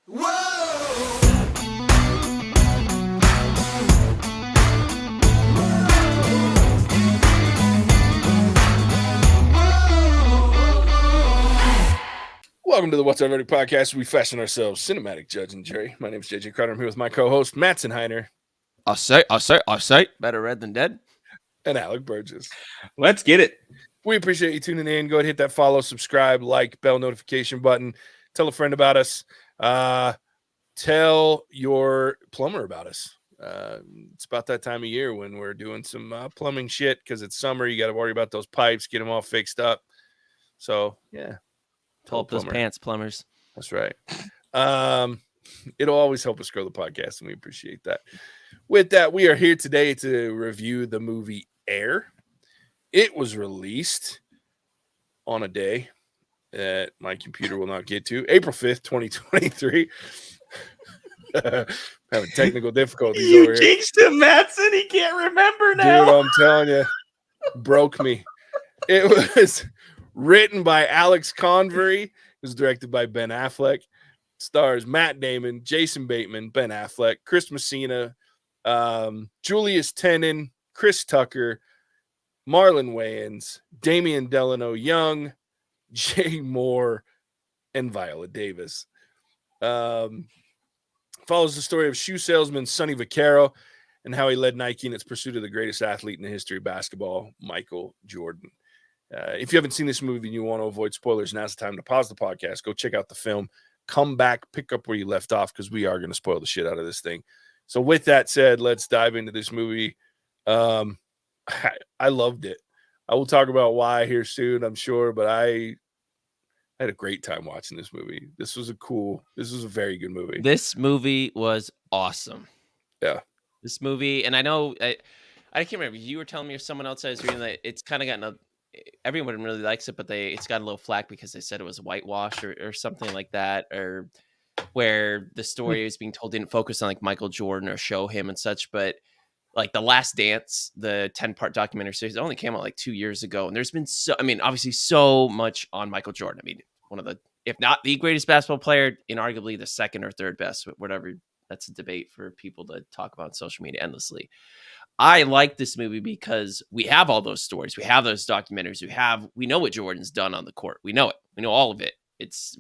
Welcome to the What's Already podcast. We fashion ourselves cinematic judge and jury. My name is JJ Carter. I'm here with my co-host Mattson. I'll say, better read than dead. And Alec Burgess. Let's get it. We appreciate you tuning in. Go ahead, hit that follow, subscribe, like, bell notification button. Tell a friend about us. Tell your plumber about us. It's about that time of year when we're doing some plumbing shit because it's summer. You got to worry about those pipes, get them all fixed up. So, yeah. Pull up those pants, plumbers. That's right. It'll always help us grow the podcast, and we appreciate that. With that, we are here today to review the movie Air. It was released on a day that my computer will not get to, April 5th, 2023. Having technical difficulties over here. You jinxed him, Mattson. He can't remember now. Dude, I'm telling you, broke me. It was written by Alex Convery. It was directed by Ben Affleck. Stars Matt Damon, Jason Bateman, Ben Affleck, Chris Messina, Julius Tenen, Chris Tucker, Marlon Wayans, Damian Delano Young, Jay Moore, and Viola Davis. Follows the story of shoe salesman Sonny Vaccaro and how he led Nike in its pursuit of the greatest athlete in the history of basketball, Michael Jordan. If you haven't seen this movie and you want to avoid spoilers, now's the time to pause the podcast, go check out the film, come back, pick up where you left off, because we are going to spoil the shit out of this thing. So with that said, let's dive into this movie. I loved it. I will talk about why here soon, I'm sure, but I had a great time watching this movie. This was a very good movie. This movie was awesome. Yeah. This movie, and I know, I can't remember, you were telling me or someone else I was reading that it's kind of gotten everyone really likes it, but it's got a little flack because they said it was whitewash or something like that, or where the story is being told didn't focus on like Michael Jordan or show him and such. But like The Last Dance, the 10-part documentary series, it only came out like 2 years ago, and there's been obviously so much on Michael Jordan. I mean, one of the, if not the greatest basketball player, inarguably the second or third best, whatever. That's a debate for people to talk about on social media endlessly. I like this movie because we have all those stories. We have those documentaries. We know what Jordan's done on the court. We know it. We know all of it. It's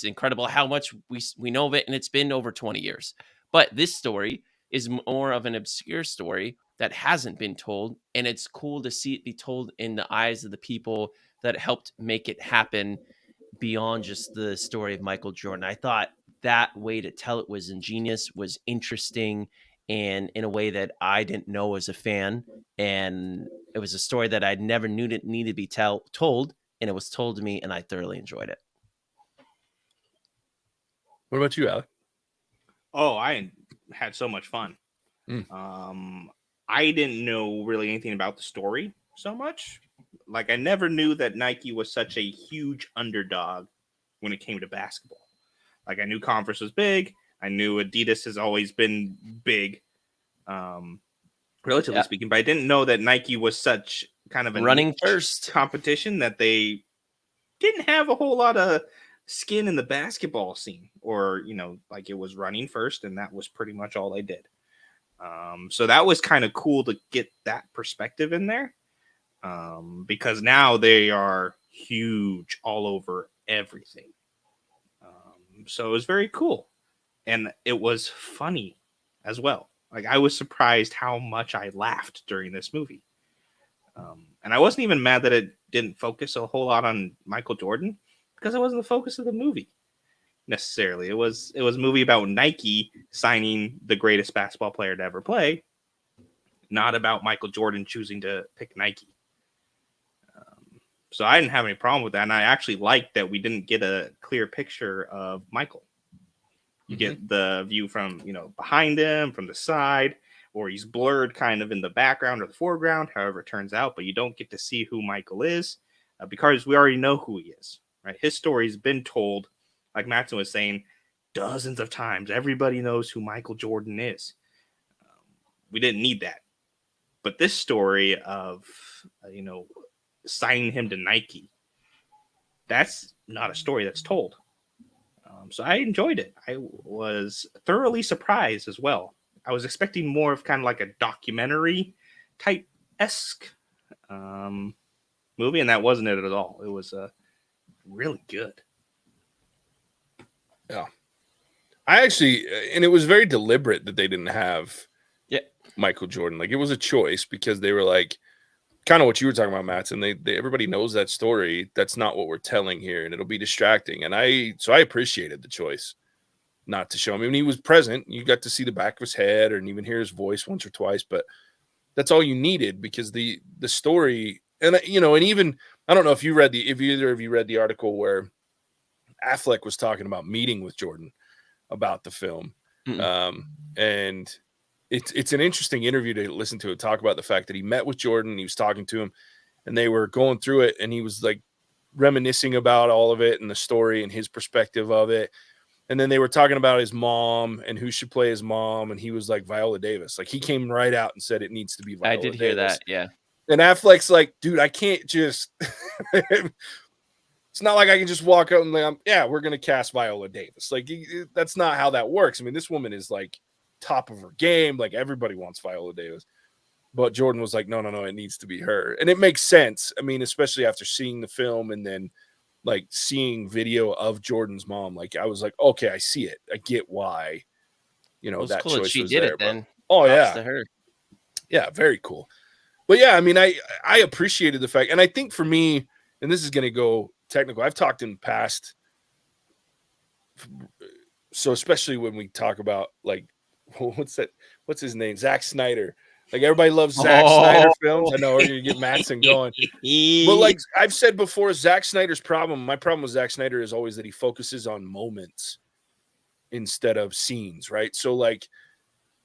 incredible how much we know of it. And it's been over 20 years. But this story is more of an obscure story that hasn't been told. And it's cool to see it be told in the eyes of the people that helped make it happen beyond just the story of Michael Jordan. I thought that way to tell it was ingenious, was interesting, and in a way that I didn't know as a fan. And it was a story that I never knew it needed to be told, and it was told to me, and I thoroughly enjoyed it. What about you, Alec? Oh, I had so much fun. I didn't know really anything about the story so much. Like, I never knew that Nike was such a huge underdog when it came to basketball. Like, I knew Converse was big. I knew Adidas has always been big, relatively speaking, but I didn't know that Nike was such kind of a running first competition that they didn't have a whole lot of skin in the basketball scene, or, like it was running first, and that was pretty much all they did. So that was kind of cool to get that perspective in there, because now they are huge all over everything. So it was very cool. And it was funny as well. Like, I was surprised how much I laughed during this movie. And I wasn't even mad that it didn't focus a whole lot on Michael Jordan, because it wasn't the focus of the movie necessarily. It was a movie about Nike signing the greatest basketball player to ever play, not about Michael Jordan choosing to pick Nike. So I didn't have any problem with that. And I actually liked that we didn't get a clear picture of Michael. You get the view from, behind him, from the side, or he's blurred kind of in the background or the foreground, however it turns out, but you don't get to see who Michael is, because we already know who he is, right? His story's been told, like Mattson was saying, dozens of times. Everybody knows who Michael Jordan is. We didn't need that. But this story of, signing him to Nike, that's not a story that's told. So I enjoyed it. I was thoroughly surprised as well. I was expecting more of kind of like a documentary type esque um, movie, and that wasn't it at all. It was really good. Yeah. I actually, and it was very deliberate that they didn't have Yeah. Michael Jordan. Like, it was a choice because they were like, kind of what you were talking about, Mattson. They everybody knows that story. That's not what we're telling here, and it'll be distracting. And I appreciated the choice not to show him. I mean, he was present. You got to see the back of his head and even hear his voice once or twice, but that's all you needed because the story, and and even I don't know if either of you read the article where Affleck was talking about meeting with Jordan about the film. And it's an interesting interview to listen to, talk about the fact that he met with Jordan, he was talking to him, and they were going through it, and he was like reminiscing about all of it and the story and his perspective of it. And then they were talking about his mom and who should play his mom, and he was like Viola Davis. Like, he came right out and said it needs to be Viola I did hear Davis. that, yeah. And Affleck's like, dude, I can't just it's not like I can just walk out and like, yeah, we're gonna cast Viola Davis. Like, that's not how that works. I mean, this woman is like top of her game. Like, everybody wants Viola Davis. But Jordan was like, no, it needs to be her. And it makes sense. I mean, especially after seeing the film and then like seeing video of Jordan's mom. Like, I was like, okay, I see it. I get why, that cool choice she was did there. it then. Oh, Props yeah. to her. Yeah, very cool. But yeah, I mean, I appreciated the fact, and I think for me, and this is going to go technical, I've talked in past, so especially when we talk about like, what's his name? Zack Snyder. Like, everybody loves Zack Snyder films. I know we're going to get Mattson going. But like I've said before, Zack Snyder's my problem with Zack Snyder is always that he focuses on moments instead of scenes, right? So like,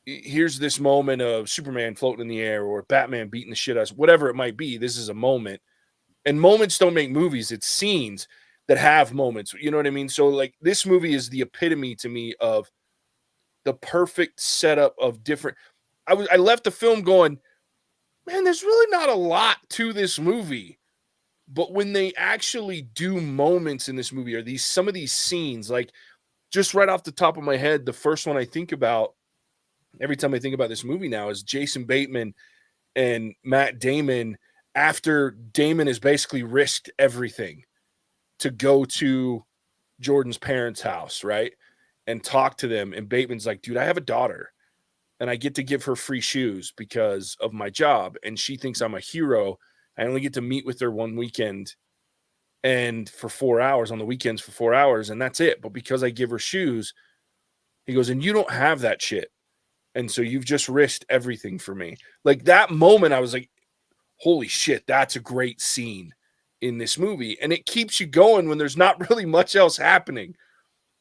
here's this moment of Superman floating in the air or Batman beating the shit out of us, whatever it might be. This is a moment. And moments don't make movies. It's scenes that have moments. You know what I mean? So like, this movie is the epitome to me of the perfect setup of different. I left the film going, man, there's really not a lot to this movie. But when they actually do moments in this movie, are some of these scenes, like, just right off the top of my head, the first one I think about every time I think about this movie now is Jason Bateman and Matt Damon, after Damon has basically risked everything to go to Jordan's parents' house, right? And talk to them. And Bateman's like, dude, I have a daughter and I get to give her free shoes because of my job. And she thinks I'm a hero. I only get to meet with her one weekend and for 4 hours on the weekends for 4 hours. And that's it. But because I give her shoes, he goes, and you don't have that shit. And so you've just risked everything for me. Like, that moment, I was like, holy shit, that's a great scene in this movie. And it keeps you going when there's not really much else happening,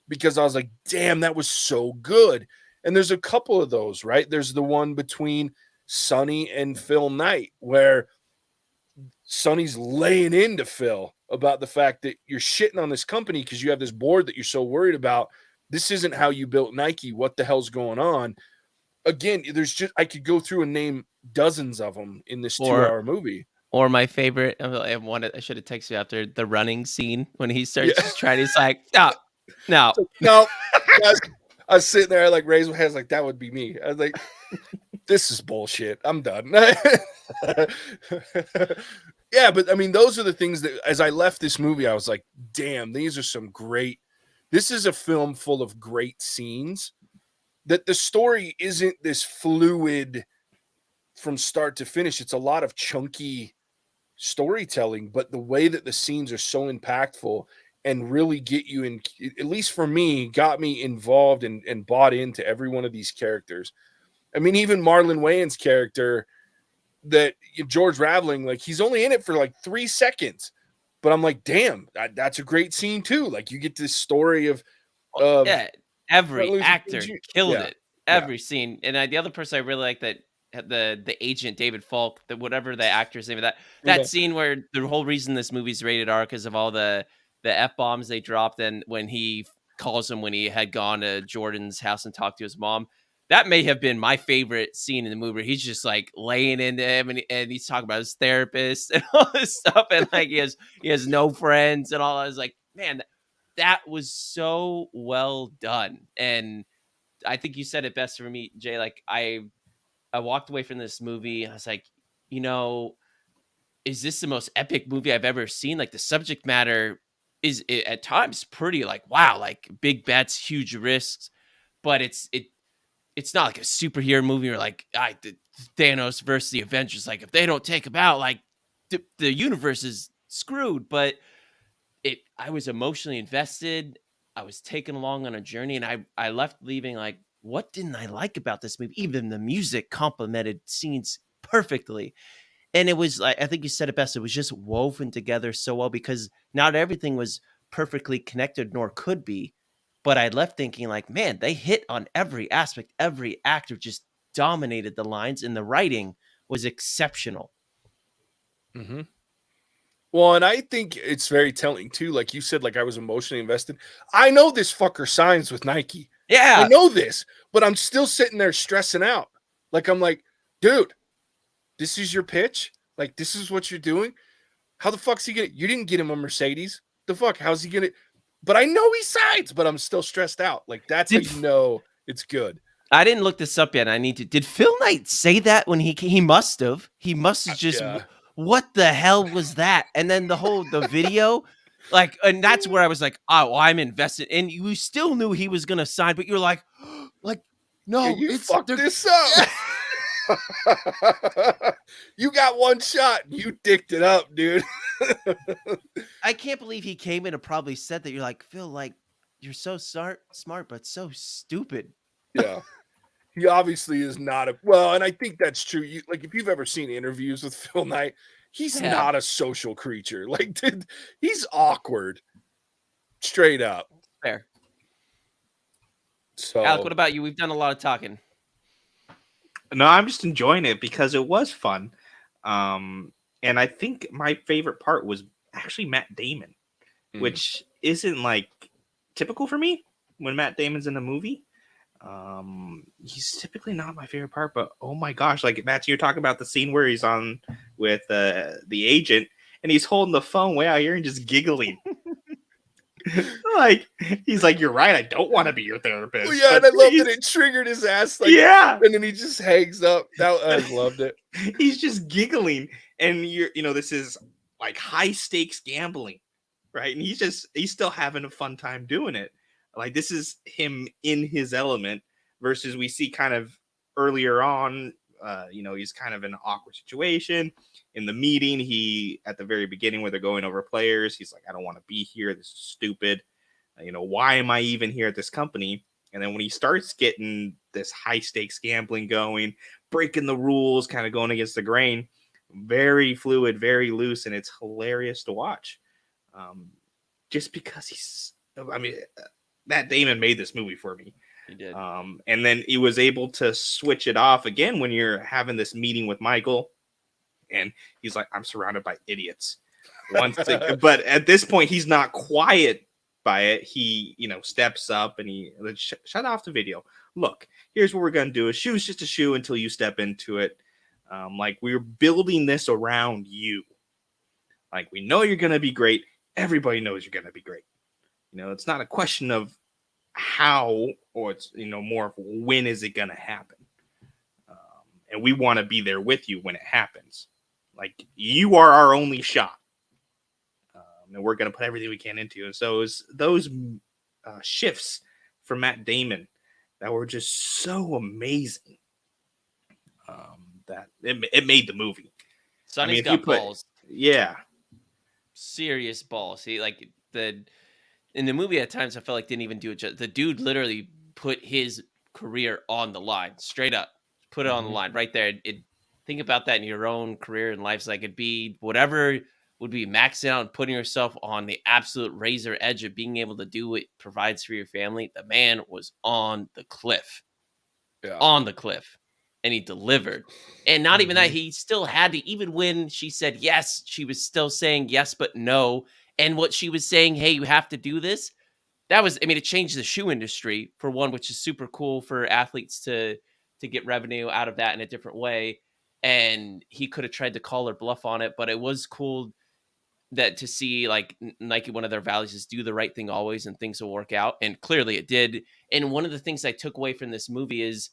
because I was like, damn, that was so good. And there's a couple of those, right? There's the one between Sonny and Phil Knight where Sonny's laying into Phil about the fact that you're shitting on this company because you have this board that you're so worried about. This isn't how you built Nike. What the hell's going on? Again, I could go through and name dozens of them in this 2-hour movie. Or my favorite, I should have texted you after the running scene when he starts just trying. He's like, stop, no. I was sitting there, I like raised my hands, like, that would be me. I was like, this is bullshit. I'm done. Yeah, but I mean, those are the things that, as I left this movie, I was like, damn, these are some great. This is a film full of great scenes. That the story isn't this fluid from start to finish. It's a lot of chunky storytelling, but the way that the scenes are so impactful and really get you in, at least for me, got me involved and bought into every one of these characters. I mean, even Marlon Wayans' character, that George Raveling, like, he's only in it for like 3 seconds, but I'm like, damn, that's a great scene too. Like, you get this story of every actor killed it. Every scene. And the other person I really like, that the agent David Falk, that whatever the actor's name of that scene where the whole reason this movie's rated R because of all the F-bombs they dropped, and when he calls him when he had gone to Jordan's house and talked to his mom. That may have been my favorite scene in the movie. He's just like laying into him, and he's talking about his therapist and all this stuff, and like he has no friends and all. I was like, man, that was so well done. And I think you said it best for me, Jay. Like I walked away from this movie. I was like, you know, is this the most epic movie I've ever seen? Like the subject matter is at times pretty like, wow, like big bets, huge risks, but it's not like a superhero movie or like Thanos versus the Avengers. Like if they don't take him out, like the universe is screwed. But I was emotionally invested. I was taken along on a journey, and I left leaving like, what didn't I like about this movie? Even the music complemented scenes perfectly. And it was like, I think you said it best. It was just woven together so well because not everything was perfectly connected, nor could be. But I left thinking like, man, they hit on every aspect. Every actor just dominated the lines, and the writing was exceptional. Mm-hmm. Well, and I think it's very telling too. Like you said, like I was emotionally invested. I know this fucker signs with Nike. I Yeah. know this, but I'm still sitting there stressing out. Like I'm like, dude, this is your pitch. Like this is what you're doing. How the fuck's he gonna? You didn't get him a Mercedes. The fuck? How's he gonna? But I know he signs, but I'm still stressed out. Like that's how Did you know it's good. I didn't look this up yet. I need to. Did Phil Knight say that when he must have? He must have just. Yeah. What the hell was that? And then the video, like, and that's where I was like, oh, I'm invested. And you still knew he was gonna sign, but you're like, like, Yeah, no, you it's fucked they're. this up. You got one shot. You dicked it up, dude. I can't believe he came in and probably said that. You're like, Phil, like, you're so smart, but so stupid. Yeah. He obviously is not a well, and I think that's true. You like if you've ever seen interviews with Phil Knight, he's Yeah. not a social creature. Like, dude, he's awkward. Straight up. Fair. So Alec, what about you? We've done a lot of talking. No, I'm just enjoying it because it was fun. And I think my favorite part was actually Matt Damon, which isn't like typical for me when Matt Damon's in a movie. He's typically not my favorite part, but oh my gosh, like Matt, you're talking about the scene where he's on with the agent and he's holding the phone way out here and just giggling. Like he's like, you're right, I don't want to be your therapist. well, yeah, and I love that it triggered his ass. Like, yeah, and then he just hangs up. I loved it. He's just giggling, and this is like high stakes gambling, right? And he's still having a fun time doing it. Like this is him in his element versus we see kind of earlier on, he's kind of in an awkward situation in the meeting. He at the very beginning where they're going over players, he's like, I don't want to be here. This is stupid. Why am I even here at this company? And then when he starts getting this high stakes gambling going, breaking the rules, kind of going against the grain, very fluid, very loose, and it's hilarious to watch. Just because Matt Damon made this movie for me. He did. And then he was able to switch it off again when you're having this meeting with Michael, and he's like, I'm surrounded by idiots. But at this point, he's not quiet by it. He, steps up and he shut off the video. Look, here's what we're gonna do. A shoe's just a shoe until you step into it. Like we're building this around you. Like we know you're gonna be great. Everybody knows you're gonna be great. It's not a question of how, or it's more of when is it gonna happen. And we want to be there with you when it happens. Like you are our only shot. And we're going to put everything we can into. And so it was those shifts from Matt Damon that were just so amazing that it made the movie. Sonny's got balls. Yeah. Serious balls. He like in the movie at times I felt like didn't even do it. The dude literally put his career on the line, straight up. Put it on the line right there. Think about that in your own career and life. Like it'd be whatever would be maxing out and putting yourself on the absolute razor edge of being able to do what provides for your family. The man was on the cliff. Yeah. On the cliff. And he delivered. And not even that, he still had to, even when she said yes, she was still saying yes, but no. And what she was saying, hey, you have to do this. That was, it changed the shoe industry for one, which is super cool for athletes to get revenue out of that in a different way. And he could have tried to call her bluff on it, but it was cool. that to see like Nike, one of their values is do the right thing always and things will work out. And clearly it did. And one of the things I took away from this movie is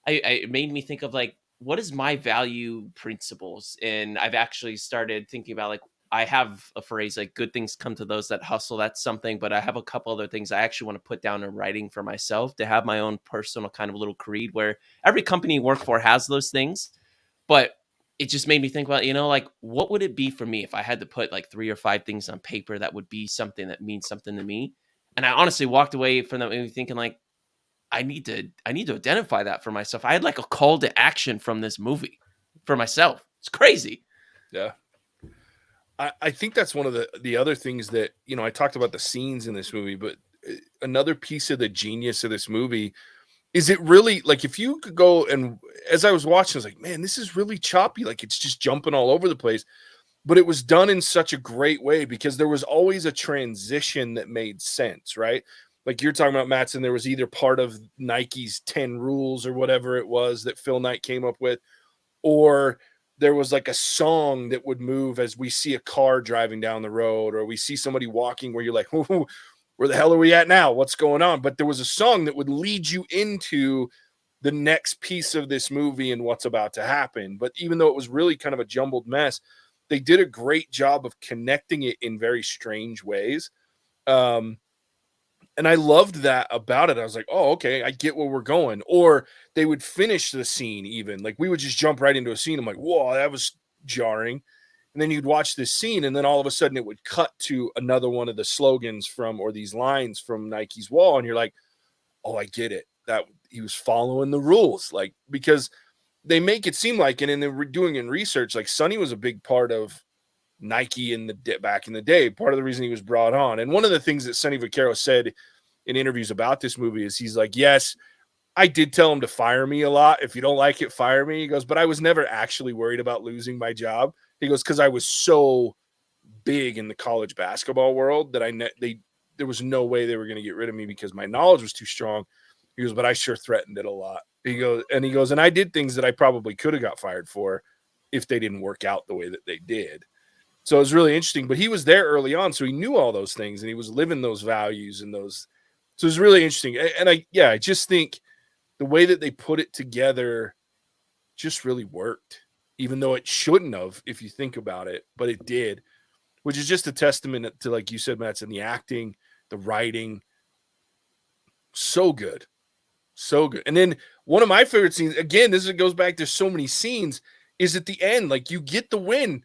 it made me think of like, what is my value principles? And I've actually started thinking about like, I have a phrase like good things come to those that hustle. That's something, but I have a couple other things I actually want to put down in writing for myself to have my own personal kind of little creed where every company you work for has those things. But it just made me think about, like what would it be for me if I had to put like 3 or 5 things on paper that would be something that means something to me? And I honestly walked away from that movie thinking like, I need to identify that for myself. I had like a call to action from this movie for myself. It's crazy. Yeah. I think that's one of the other things that, I talked about the scenes in this movie, but another piece of the genius of this movie is it really, like, if you could go and as I was watching, I was like, man, this is really choppy. Like, it's just jumping all over the place. But it was done in such a great way because there was always a transition that made sense, right? Like you're talking about, Mattson, there was either part of Nike's 10 rules or whatever it was that Phil Knight came up with, or there was like a song that would move as we see a car driving down the road, or we see somebody walking where you're like, where the hell are we at now? What's going on? But there was a song that would lead you into the next piece of this movie and what's about to happen. But even though it was really kind of a jumbled mess, they did a great job of connecting it in very strange ways. And I loved that about it. I was like, oh, okay, I get where we're going. Or they would finish the scene even. Like we would just jump right into a scene. I'm like, whoa, that was jarring. And then you'd watch this scene, and then all of a sudden it would cut to another one of the slogans or these lines from Nike's wall. And you're like, oh, I get it. That he was following the rules. Like, because they make it seem like, and then they were doing in research, like Sonny was a big part of Nike back in the day, part of the reason he was brought on. And one of the things that Sonny Vaccaro said in interviews about this movie is he's like, yes, I did tell him to fire me a lot. If you don't like it, fire me. He goes, but I was never actually worried about losing my job. He goes, because I was so big in the college basketball world that there was no way they were going to get rid of me because my knowledge was too strong. He goes, but I sure threatened it a lot. He goes, and I did things that I probably could have got fired for if they didn't work out the way that they did. So it was really interesting, but he was there early on. So he knew all those things and he was living those values and those. So it was really interesting. And I just think the way that they put it together just really worked, even though it shouldn't have, if you think about it, but it did, which is just a testament to, like you said, Mattson, the acting, the writing. So good. So good. And then one of my favorite scenes, again, goes back to so many scenes, is at the end, like you get the win.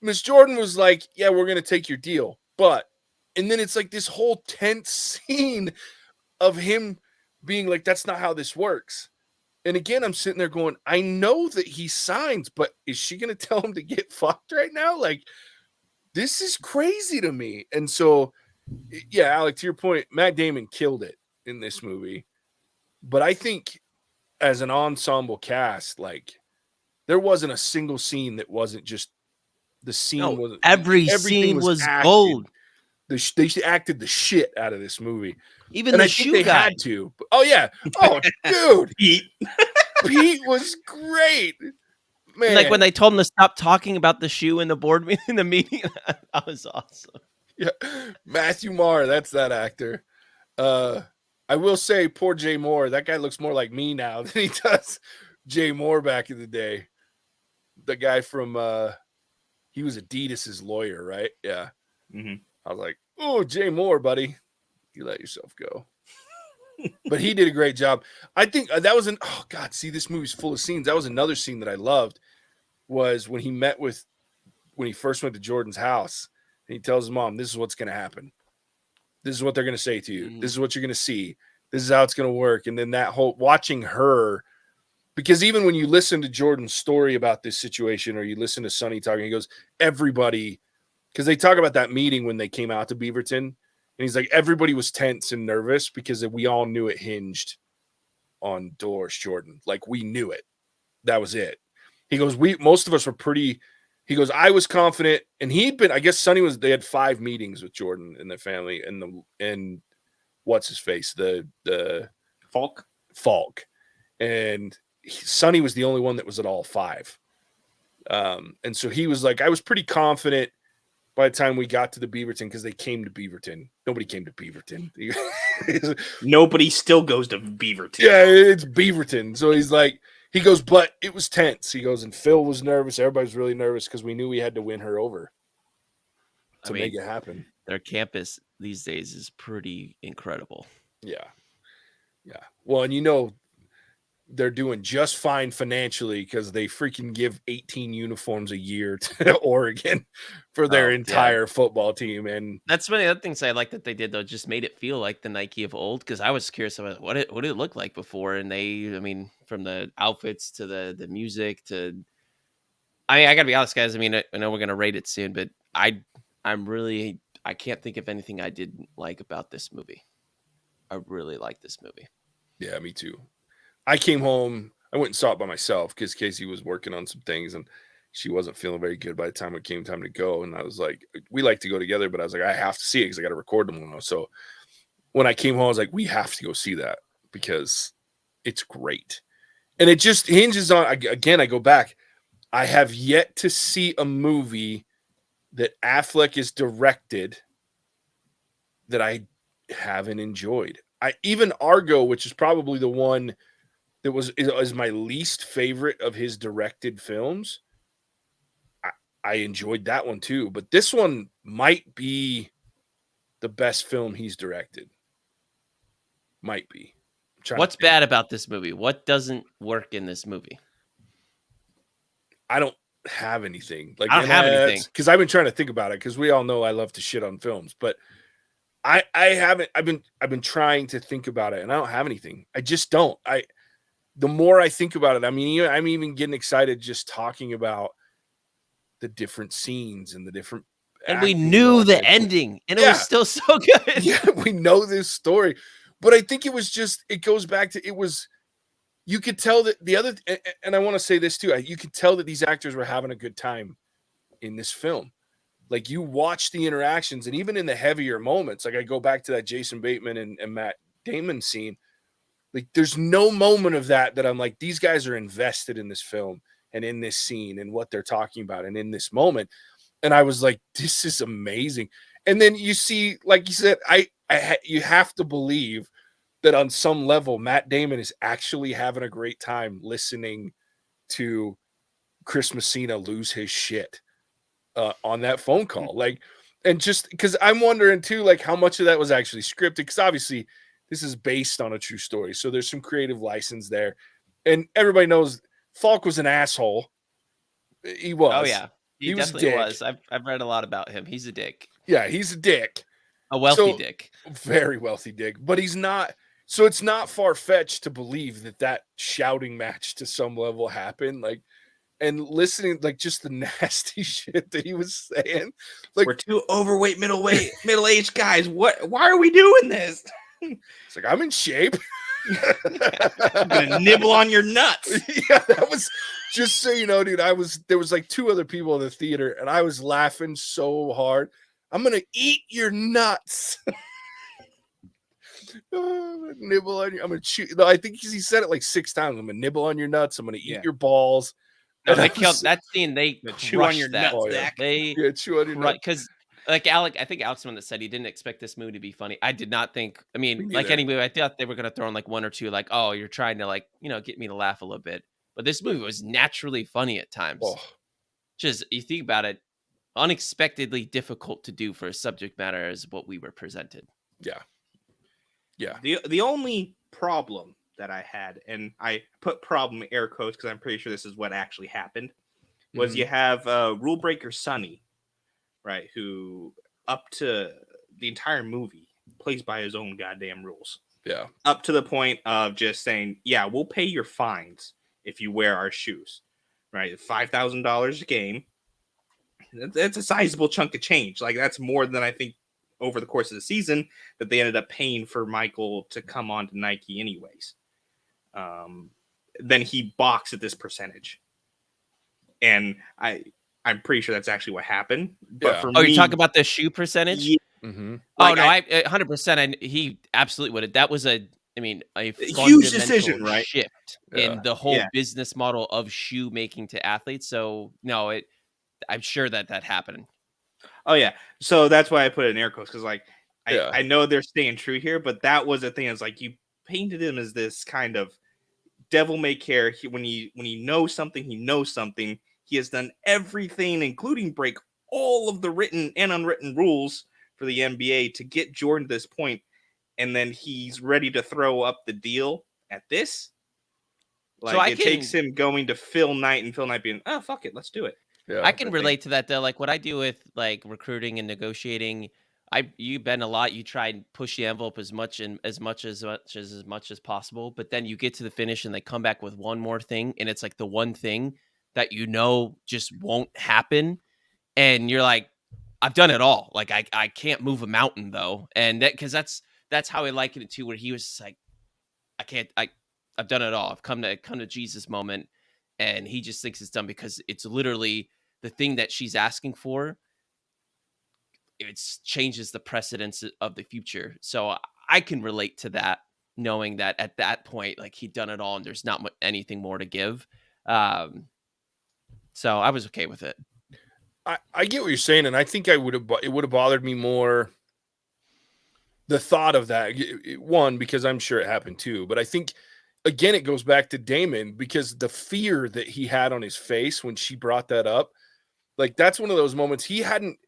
Miss Jordan was like, yeah, we're going to take your deal. And then it's like this whole tense scene of him being like, that's not how this works. And again, I'm sitting there going, I know that he signs, but is she going to tell him to get fucked right now? Like, this is crazy to me. And so, yeah, Alec, to your point, Matt Damon killed it in this movie. But I think as an ensemble cast, like, there wasn't a single scene that wasn't just the scene. No, was every everything scene was acted. gold. They acted the shit out of this movie. Even and the I think shoe they guy. had to. Oh, yeah. Oh, dude. Pete was great. Man. Like when they told him to stop talking about the shoe in the board meeting, in the meeting, that was awesome. Yeah. Matthew Marr, that's that actor. I will say, poor Jay Moore, that guy looks more like me now than he does Jay Moore back in the day. The guy from he was Adidas's lawyer, right? Yeah. Mm-hmm. I was like, oh, Jay Moore, buddy. You let yourself go. But he did a great job. I think that was oh God, see, this movie's full of scenes. That was another scene that I loved, was when he first went to Jordan's house and he tells his mom, this is what's going to happen. This is what they're going to say to you. This is what you're going to see. This is how it's going to work. And then that whole watching her, because even when you listen to Jordan's story about this situation, or you listen to Sonny talking, he goes, everybody, because they talk about that meeting when they came out to Beaverton, and he's like, everybody was tense and nervous because we all knew it hinged on Dolores Jordan. Like, we knew it. That was it. He goes, most of us were pretty. He goes, I was confident, and I guess Sonny they had 5 meetings with Jordan and their family, and what's his face, the Falk, and Sonny was the only one that was at all 5. And so he was like, I was pretty confident, by the time we got to the Beaverton, because they came to Beaverton. Nobody came to Beaverton. Nobody still goes to Beaverton. Yeah, it's Beaverton. So he's like, he goes, but it was tense. He goes, and Phil was nervous. Everybody's really nervous because we knew we had to win her over to make it happen. Their campus these days is pretty incredible. Yeah. Yeah. Well, and they're doing just fine financially because they freaking give 18 uniforms a year to Oregon for their entire football team. And that's one of the other things I like that they did, though, just made it feel like the Nike of old, because I was curious about what did it look like before. And from the outfits to the music to, I got to be honest, guys. I know we're going to rate it soon, but I can't think of anything I didn't like about this movie. I really like this movie. Yeah, me too. I came home. I went and saw it by myself because Casey was working on some things and she wasn't feeling very good by the time it came time to go. And I was like, we like to go together, but I was like, I have to see it because I got to record tomorrow. So when I came home, I was like, we have to go see that because it's great. And it just hinges on, again, I go back. I have yet to see a movie that Affleck is directed that I haven't enjoyed. Even Argo, which is probably the one that is my least favorite of his directed films. I enjoyed that one too, but this one might be the best film he's directed. Might be. What's bad about this movie? What doesn't work in this movie? I don't have anything. I don't have anything because I've been trying to think about it because we all know I love to shit on films, but I haven't. I've been trying to think about it, and I don't have anything. I just don't. The more I think about it, I'm even getting excited just talking about the different scenes and the different. And we knew the ending, and it was still so good. Yeah, we know this story, but I think it goes back to, you could tell that and I want to say this too, you could tell that these actors were having a good time in this film. Like, you watch the interactions, and even in the heavier moments, like I go back to that Jason Bateman and Matt Damon scene. Like, there's no moment of that I'm like, these guys are invested in this film and in this scene and what they're talking about and in this moment. And I was like, this is amazing. And then you see, like you said, you have to believe that on some level, Matt Damon is actually having a great time listening to Chris Messina lose his shit on that phone call. Like, and just because I'm wondering too, like, how much of that was actually scripted? Because obviously this is based on a true story. So there's some creative license there. And everybody knows Falk was an asshole. He was. Oh, yeah. He definitely was. I've read a lot about him. He's a dick. Yeah, he's a dick. A wealthy dick. Very wealthy dick. But he's not. So it's not far-fetched to believe that shouting match to some level happened. Like, and listening, like, just the nasty shit that he was saying. Like, we're two overweight, middle-aged guys. Why are we doing this? It's like, I'm in shape. I'm gonna nibble on your nuts. Yeah, that was, just so you know, dude. There was like two other people in the theater, and I was laughing so hard. I'm gonna eat your nuts. Nibble on you. I'm gonna chew. No, I think he said it like 6 times. I'm gonna nibble on your nuts. I'm gonna eat your balls. No, they killed that scene. They chew on your nuts. They chew on your nuts. Because, like, Alec, I think Alec's the one that said he didn't expect this movie to be funny. I did not think. I mean, like any movie, I thought they were gonna throw in like one or two, like, oh, you're trying to, like, get me to laugh a little bit. But this movie was naturally funny at times. Oh. Just, you think about it, unexpectedly difficult to do for a subject matter as what we were presented. Yeah. Yeah. The only problem that I had, and I put problem in air quotes because I'm pretty sure this is what actually happened, was you have rule breaker Sonny, right, who up to the entire movie plays by his own goddamn rules. Yeah. Up to the point of just saying, yeah, we'll pay your fines if you wear our shoes, right? $5,000 a game. That's a sizable chunk of change. Like, that's more than I think over the course of the season that they ended up paying for Michael to come on to Nike anyways. Then he balks at this percentage. And I'm pretty sure that's actually what haped. But for me, you talk about the shoe percentage? Yeah. Mm-hmm. Like, no, I 100%. He absolutely would have. That was a huge decision, right? Shift in the whole business model of shoe making to athletes. So no, I'm sure that happened. Oh yeah, so that's why I put it in air quotes because like Yeah. I know they're staying true here, but that was the thing. It's like you painted him as this kind of devil may care. When he knows something, he knows something. He has done everything, including break all of the written and unwritten rules for the NBA to get Jordan to this point, and then he's ready to throw up the deal at this. So Like I it takes can him going to Phil Knight and Phil Knight being, oh fuck it, let's do it. Yeah. I Type can of thing. relate to that though. Like what I do with like recruiting and negotiating, you bend a lot. You try and push the envelope as much as possible. But then you get to the finish and they come back with one more thing, and it's like the one thing that you know just won't happen, and you're like, I've done it all. Like I can't move a mountain though, and that's how I liken it to, where he was just like, I can't. I've done it all. I've come to Jesus moment, and he just thinks it's done because it's literally the thing that she's asking for. It changes the precedence of the future. So I can relate to that, knowing that at that point, like he'd done it all, and there's not anything more to give. Um, so I was okay with it. I get what you're saying, and I think it would have bothered me more the thought of that. One, because I'm sure it happened too, but I think again it goes back to Damon, because the fear that he had on his face when she brought that up, like that's one of those moments he hadn't.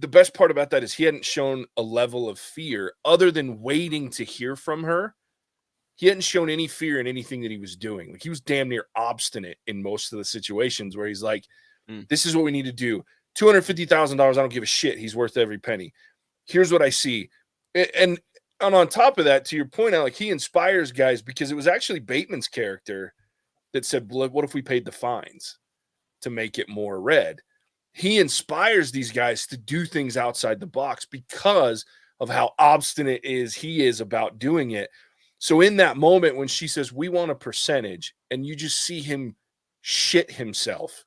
The best part about that is he hadn't shown a level of fear other than waiting to hear from her. He hadn't shown any fear in anything that he was doing. Like he was damn near obstinate in most of the situations where he's like, this is what we need to do. $250,000. I don't give a shit. He's worth every penny. Here's what I see. And on top of that, to your point, Alec, he inspires guys, because it was actually Bateman's character that said, what if we paid the fines to make it more red? He inspires these guys to do things outside the box because of how obstinate he is about doing it. So in that moment when she says, we want a percentage, and you just see him shit himself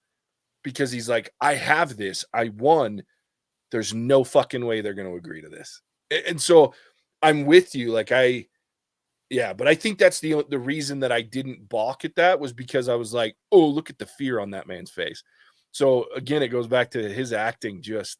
because he's like, I have this, I won. There's no fucking way they're going to agree to this. And so I'm with you. Like but I think that's the reason that I didn't balk at that, was because I was like, oh, look at the fear on that man's face. So again, it goes back to his acting. Just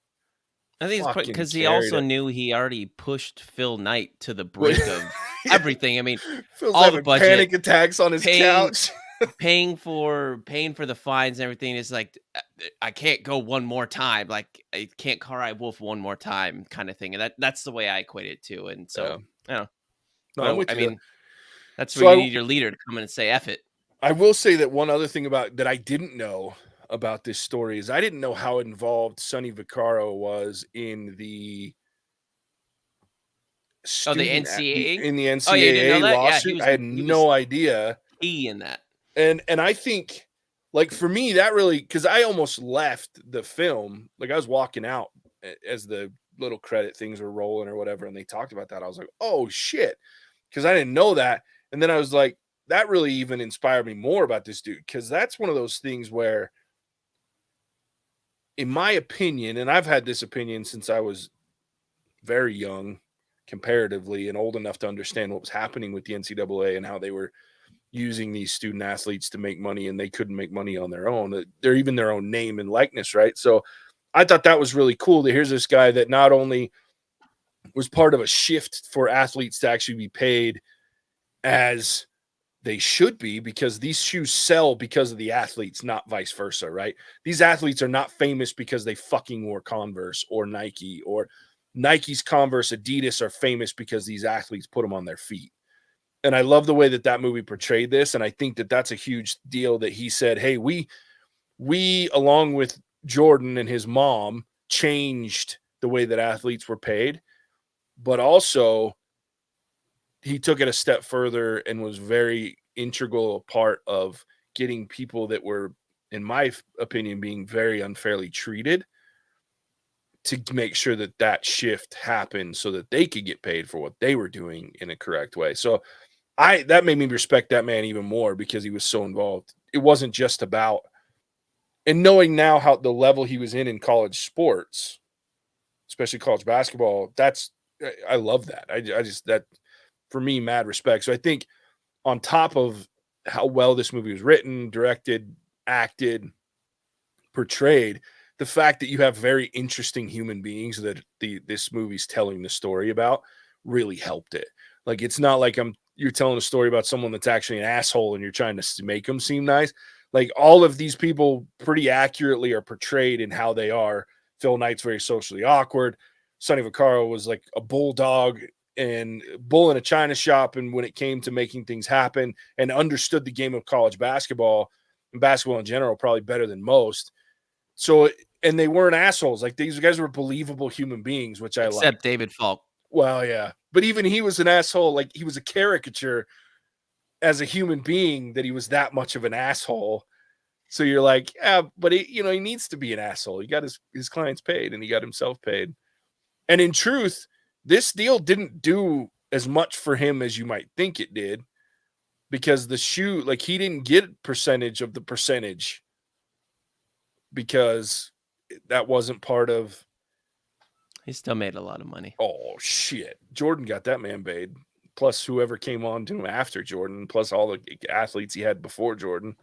I think it's fucking because he carried also it. knew he already pushed Phil Knight to the brink of Yeah. everything. I mean, Phil's all the having budget, panic attacks on his paying couch. paying for the fines and everything is like, I can't go one more time. Like I can't cry wolf one more time, kind of thing. And that's the way I equate it to. And so, Yeah. I don't No, I'm know. with I you. mean, that's where you So need your leader to come in and say, F it. I will say that one other thing about that I didn't know about this story is I didn't know how involved Sonny Vaccaro was in the Oh, the student NCAA? in the Oh, yeah, you didn't know NCAA that? Yeah, lawsuit. I had he was no idea. key in that. And I think, like, for me, that really, because I almost left the film, like I was walking out as the little credit things were rolling or whatever, and they talked about that. I was like, oh shit, because I didn't know that. And then I was like, that really even inspired me more about this dude, because that's one of those things where, in my opinion, and I've had this opinion since I was very young comparatively and old enough to understand what was happening with the NCAA and how they were using these student athletes to make money, and they couldn't make money on their own. They're even their own name and likeness, right? So I thought that was really cool to here's this guy that not only was part of a shift for athletes to actually be paid as they should be, because these shoes sell because of the athletes, not vice versa, right? These athletes are not famous because they fucking wore Converse or Nike, or Nike's, Converse, Adidas are famous because these athletes put them on their feet. And I love the way that movie portrayed this. And I think that that's a huge deal that he said, hey, we along with Jordan and his mom, changed the way that athletes were paid, but also he took it a step further and was very integral part of getting people that were, in my opinion, being very unfairly treated, to make sure that that shift happened so that they could get paid for what they were doing in a correct way. So that made me respect that man even more, because he was so involved. It wasn't just about, and knowing now how the level he was in college sports, especially college basketball, I love that. I just, that for me, mad respect. So I think on top of how well this movie was written, directed, acted, portrayed, the fact that you have very interesting human beings that this movie's telling the story about really helped it. Like, it's not like you're telling a story about someone that's actually an asshole and you're trying to make them seem nice. Like, all of these people pretty accurately are portrayed in how they are. Phil Knight's very socially awkward. Sonny Vaccaro was like a bulldog and bull in a china shop, and when it came to making things happen, and understood the game of college basketball and basketball in general probably better than most. So, and they weren't assholes. Like, these guys were believable human beings, which I like. Except David Falk. Well, yeah. But even he was an asshole. Like, he was a caricature as a human being that he was that much of an asshole. So you're like, yeah, but he needs to be an asshole. He got his clients paid and he got himself paid. And in truth, this deal didn't do as much for him as you might think it did, because the shoe, like, he didn't get percentage of the percentage because that wasn't part of. He still made a lot of money. Oh, shit. Jordan got that man paid, plus whoever came on to him after Jordan, plus all the athletes he had before Jordan.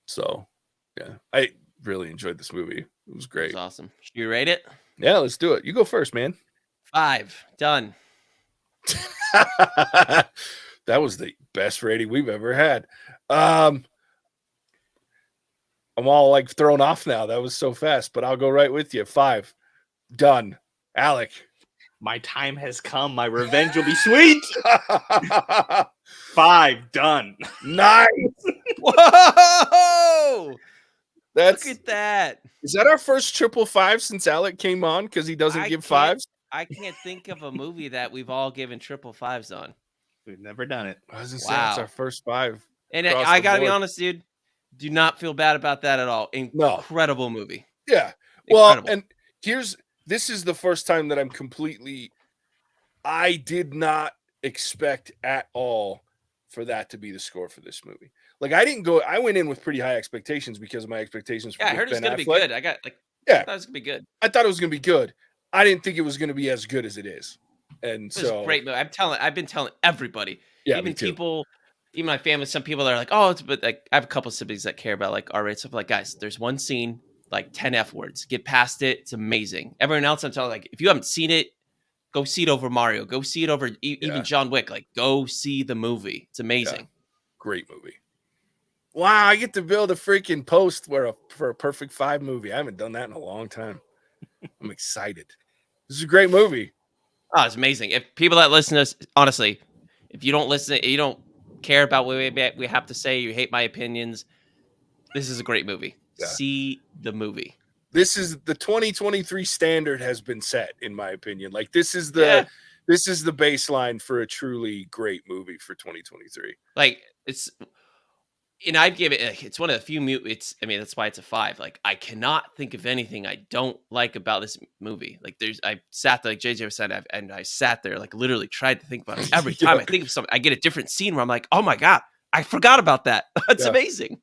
So, yeah, I really enjoyed this movie. It was great. It was awesome. Should you rate it? Yeah, let's do it. You go first, man. 5. Done. That was the best rating we've ever had. I'm all like thrown off now. That was so fast, but I'll go right with you. 5. Done. Alec. My time has come. My revenge will be sweet. 5. Done. Nice. Whoa! Look at that. Is that our first 555 since Alec came on? Because he doesn't give 5s? I can't think of a movie that we've all given 555s on. We've never done it. I was going to say it's our first 5. And I got to be honest, dude. Do not feel bad about that at all. Incredible movie. Yeah. Well, and this is the first time that I did not expect at all for that to be the score for this movie. Like, I went in with pretty high expectations because of my expectations. Yeah, I heard it was going to be good. I thought it was going to be good. I thought it was going to be good. I didn't think it was going to be as good as it is. And it was a great movie. I've been telling everybody, even people, even my family, some people are like, oh, but like, I have a couple of siblings that care about like R-rated stuff. Like, guys, there's one scene, like 10 F words. Get past it. It's amazing. Everyone else, I'm telling, like, if you haven't seen it, go see it over Mario. Go see it over even John Wick. Like, go see the movie. It's amazing. Yeah. Great movie. Wow, I get to build a freaking post for a perfect 5 movie. I haven't done that in a long time. I'm excited. This is a great movie. Oh, it's amazing. If people that listen to us, honestly, if you don't listen, you don't care about what we have to say, you hate my opinions, this is a great movie. Yeah. See the movie. This is the 2023 standard has been set, in my opinion. Like, this is the baseline for a truly great movie for 2023. Like, and I'd give it, it's one of the few that's why it's a 5. Like, I cannot think of anything I don't like about this movie. Like, I sat there, like JJ said, and I sat there, like, literally tried to think about it. Every time I think of something, I get a different scene where I'm like, oh my God, I forgot about that. That's amazing.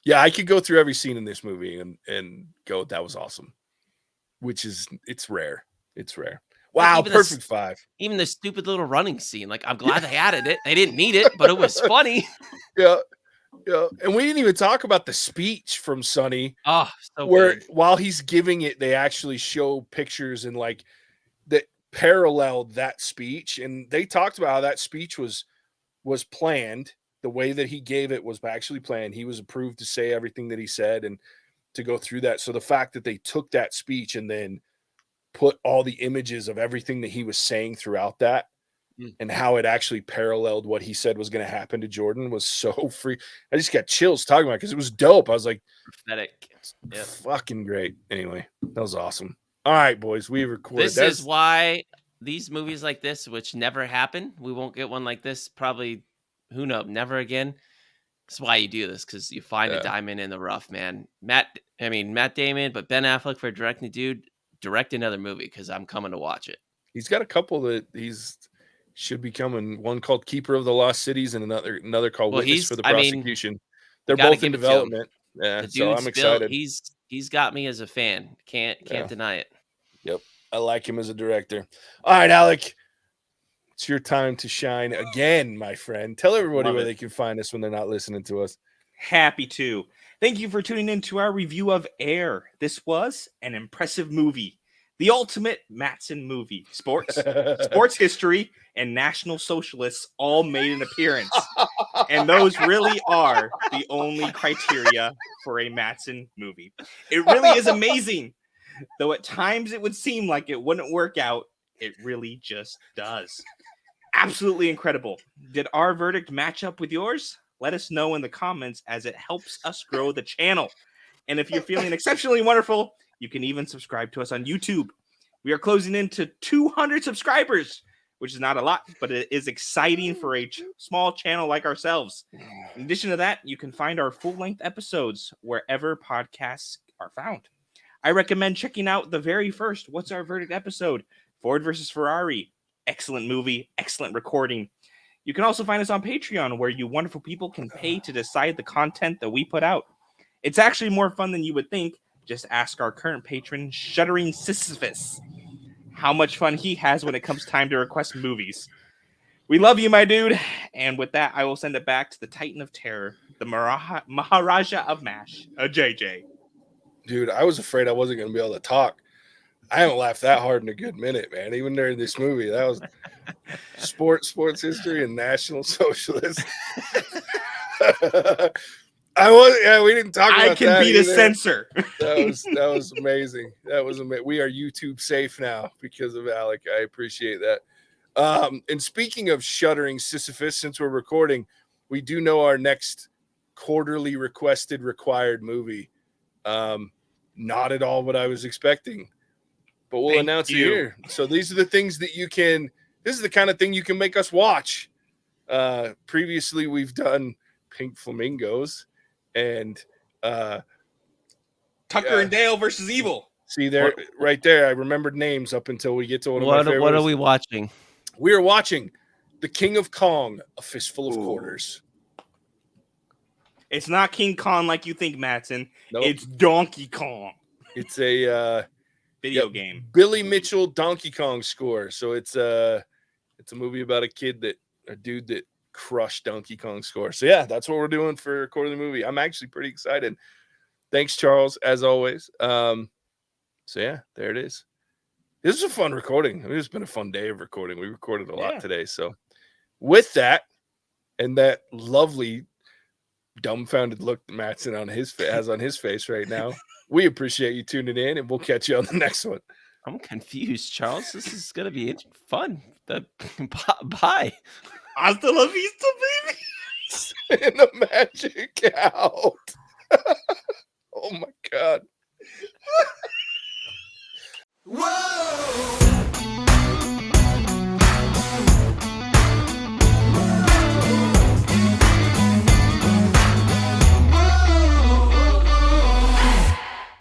Yeah, I could go through every scene in this movie and go, that was awesome. It's rare. It's rare. Wow, perfect 5. Even the stupid little running scene. Like, I'm glad they added it. They didn't need it, but it was funny. Yeah. Yeah. And we didn't even talk about the speech from Sonny. Oh, so where good. While he's giving it, they actually show pictures and like that paralleled that speech. And they talked about how that speech was planned. The way that he gave it was actually planned. He was approved to say everything that he said and to go through that. So the fact that they took that speech and then put all the images of everything that he was saying throughout that and how it actually paralleled what he said was going to happen to Jordan was so free. I just got chills talking about it because it was dope. I was like, pathetic. Yeah. Fucking great. Anyway, that was awesome. All right, boys, we recorded. This is why these movies like this, which never happen, we won't get one like this probably, who knows, never again. That's why you do this, because you find a diamond in the rough, man. Matt Damon, but Ben Affleck for directing, dude, direct another movie because I'm coming to watch it. He's got a couple that should be coming. One called Keeper of the Lost Cities and another called Witness for the Prosecution. They're both in development. Yeah, so I'm excited. He's got me as a fan. Can't deny it. Yep, I like him as a director. All right, Alec, it's your time to shine again, my friend. Tell everybody where they can find us when they're not listening to us. Happy to. Thank you for tuning in to our review of Air. This was an impressive movie. The ultimate Mattson movie. Sports, sports history, and National Socialists all made an appearance. And those really are the only criteria for a Mattson movie. It really is amazing. Though at times it would seem like it wouldn't work out, it really just does. Absolutely incredible. Did our verdict match up with yours? Let us know in the comments as it helps us grow the channel. And if you're feeling exceptionally wonderful, you can even subscribe to us on YouTube. We are closing into 200 subscribers, which is not a lot, but it is exciting for a small channel like ourselves. In addition to that, you can find our full-length episodes wherever podcasts are found. I recommend checking out the very first What's Our Verdict episode, Ford versus Ferrari. Excellent movie, excellent recording. You can also find us on Patreon, where you wonderful people can pay to decide the content that we put out. It's actually more fun than you would think. Just ask our current patron, Shuddering Sisyphus, how much fun he has when it comes time to request movies. We love you, my dude. And with that, I will send it back to the Titan of Terror, the Maharaja of MASH, JJ. Dude, I was afraid I wasn't going to be able to talk. I haven't laughed that hard in a good minute, man. Even during this movie, that was sports history and National Socialist. We didn't talk about that. I can be the censor. That was amazing. That was amazing. We are YouTube safe now because of Alec. I appreciate that. And speaking of Shuddering Sisyphus, since we're recording, we do know our next quarterly required movie. Not at all what I was expecting, but we'll announce it here. So these are the things that this is the kind of thing you can make us watch. Previously we've done Pink Flamingos and Tucker and Dale versus Evil. See there, right there. I remembered names up until we get to one of my favorites. What are we watching? We are watching The King of Kong, A Fistful of Quarters. It's not King Kong like you think, Mattson. Nope. It's Donkey Kong. It's a video game. Billy Mitchell Donkey Kong score. So it's a movie about a dude that crushed Donkey Kong score. So yeah, that's what we're doing for a quarterly movie. I'm actually pretty excited. Thanks, Charles, as always. So yeah, there it is. This is a fun recording. I mean, it's been a fun day of recording. We recorded a lot today. So with that and that lovely dumbfounded look that Mattson has on his face right now, we appreciate you tuning in, and we'll catch you on the next one. I'm confused, Charles. This is gonna be fun. Bye. Hasta la vista, baby. And the magic out. Oh my God.